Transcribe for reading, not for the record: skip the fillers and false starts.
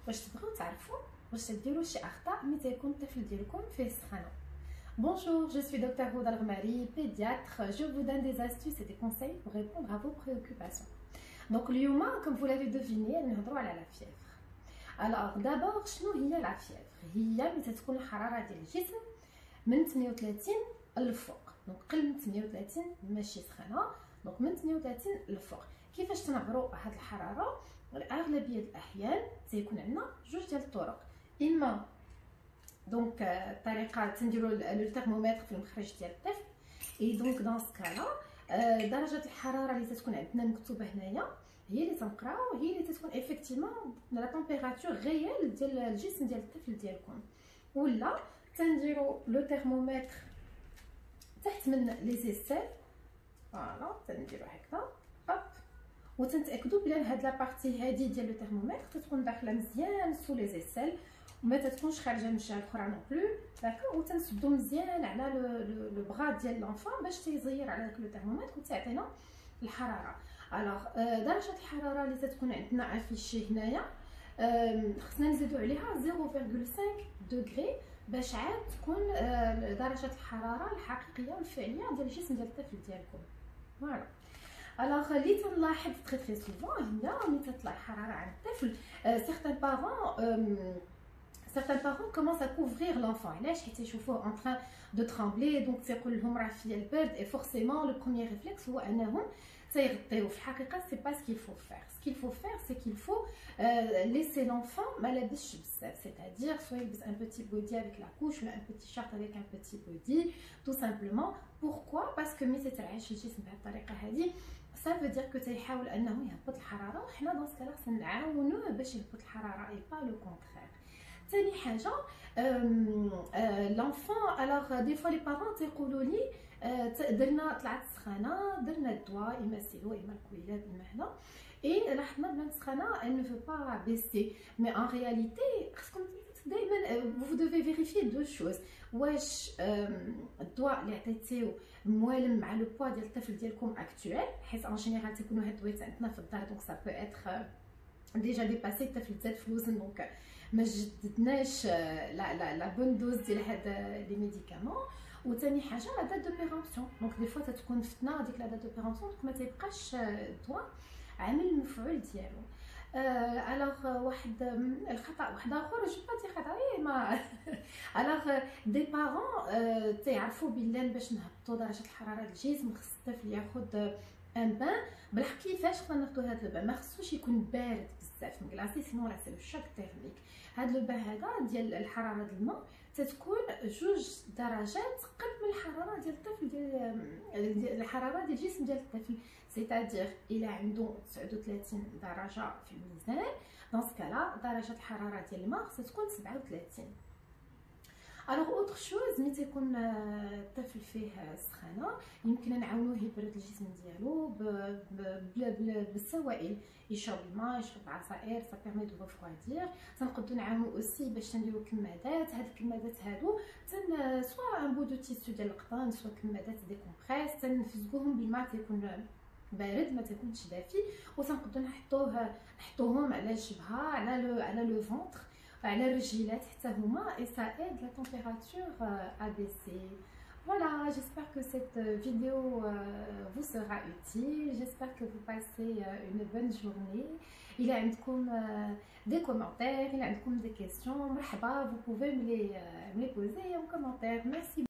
باش تبغيو تعرفوا واش تديروا شي اخطاء ملي تيكون الطفل ديالكم فيه سخانه. Bonjour, je suis Dr Houda Alghmari, pédiatre. Je vous donne des astuces et des conseils pour répondre à vos préoccupations. Donc اليوم comme vous l'avez deviné نهضروا على la fièvre. Alors d'abord شنو هي la fièvre؟ هي ملي تكون الحراره ديال الجسم من 38 للفوق. دونك قل من 38 ماشي سخانه، دونك من 38 للفوق. كيفاش تنعبروا هاد الحراره؟ اغلبيه الاحيان تيكون عندنا جوج ديال الطرق، اما دونك طريقه تنديروا لو ترمومتر في المخرج ديال الطفل، اي دونك دون سكالا درجه الحراره اللي تتكون عندنا مكتوبه هنايا هي اللي تنقراو، هي اللي تتكون ايفيكتيفمون لا تمبيراتور ريال ديال الجسم ديال الطفل ديالكم. ولا تنديروا لو ترمومتر تحت من لي زيسيل، فوالا تنديرو هكذا هوب، وتنتاكدوا بلي هاد لا بارتي هادي ديال لو ترمومتر تتكون داخله مزيان سو لي زيسيل وما تتكونش خارجه من الجهه الاخرى نون بلو، داكوغ. وتنسدو مزيان على لو بغا ديال لونفون باش تيزير على داك لو ترمومتر وتعطينا الحراره. الوغ درجه الحراره اللي تتكون عندنا افيشي هنايا خصنا نزيدو عليها 0.5 دوغري باش عاد تكون درجه الحراره الحقيقيه والفعليه ديال الجسم ديال الطفل ديالكم. فوالا. الوغ اللي تنلاحظ تري سوفون هي ملي تطلع الحراره عند الطفل certains parents commencent à couvrir l'enfant. علاش؟ حيت يشوفوه en train de trembler، donc تيقول لهم راه فيا البرد، et forcément le premier réflexe هو انهم تيغطيوه. في الحقيقه سي با سكيل فو فير. سكيل فو فير سي كيل فو laisser l'enfant ما لابسش بزاف، c'est-à-dire soit يلبس un petit body avec la couche ولا un petit shirt avec un petit body tout simplement. pourquoi؟ parce que ملي تترعش الجسم بهذه الطريقه هذه ça veut dire que تيحاول انه يهبط الحراره، وحنا دون سكالا خصنا نعاونوه باش يهبط الحراره اي با لو كونترير. ثاني حاجه لونفون، الوغ دي فوا لي بارون تيقولوا لي درنا طلعت السخانه، درنا الدواء اما سيلو اما الكويلات اما هنا، اي لاحظنا بلان السخانه elle ne veut pas baisser. mais en réalité خصكم دائما vous devez vérifier deux choses. واش الدواء اللي عطيتيه موالم مع لو بوا ديال الطفل ديالكم اكطويل، حيت ان جينيرال تيكونوا هاد الدويات عندنا في الدار، دونك سا بو اتر ديجا ديباسي، الطفل زاد في الوزن، دونك ما جددناش لا بون دوز ديال هاد لي ميديكامون. وثاني حاجه لا دات دو بيرامبسيون، دونك دي فوا تتكون فتنه ديك لا دات دو بيرامبسيون، دونك ما تيبقاش الدواء عامل المفعول ديالو. الوغ واحد الخطا واحد اخر جو با دي خطا ما الوغ دي بارون تيعرفوا بلي باش نهبطوا درجه الحراره ديال الجسم خص الطفل ياخذ ان بان. بالحق كيفاش خصنا ناخذوا هذا البان؟ ما خصوش يكون بارد بزاف مكلاصي، سينو راه سي لو شوك تيرميك. هذا البان هذا ديال الحراره ديال الماء تتكون 2 درجات قرب من الحراره ديال الطفل، ديال الحراره ديال الجسم ديال الطفل، سيتادير الى عنده 39 درجه في الميزان، دون سكالا درجه الحراره ديال الماء خصها تكون 37. الوغ اوتر شوز ملي تيكون الطفل فيه سخانه يمكن نعاونوه يبرد الجسم ديالو بالسوائل، يشرب الماء، يشرب عصائر، سا بيرمي دو ريفروادير. تنقدروا نعاونوه اوسي باش تنديروا كمادات. هاد الكمادات هادو سوا ان بو دو تيسو ديال القطن، سوا كمادات دي كومبريس، تنفزقوهم بالماء تيكون بارد ما تيكونش دافي، وتنقدروا نحطوهم على الجبهه، على لو فونتر، على الرجيلات حتى هما، et ça aide la température à baisser. Voilà, j'espère que cette vidéo vous sera utile. J'espère que vous passez une bonne journée. Il y a des commentaires, il y a des questions. مرحبا, vous pouvez me les poser en commentaire. Merci.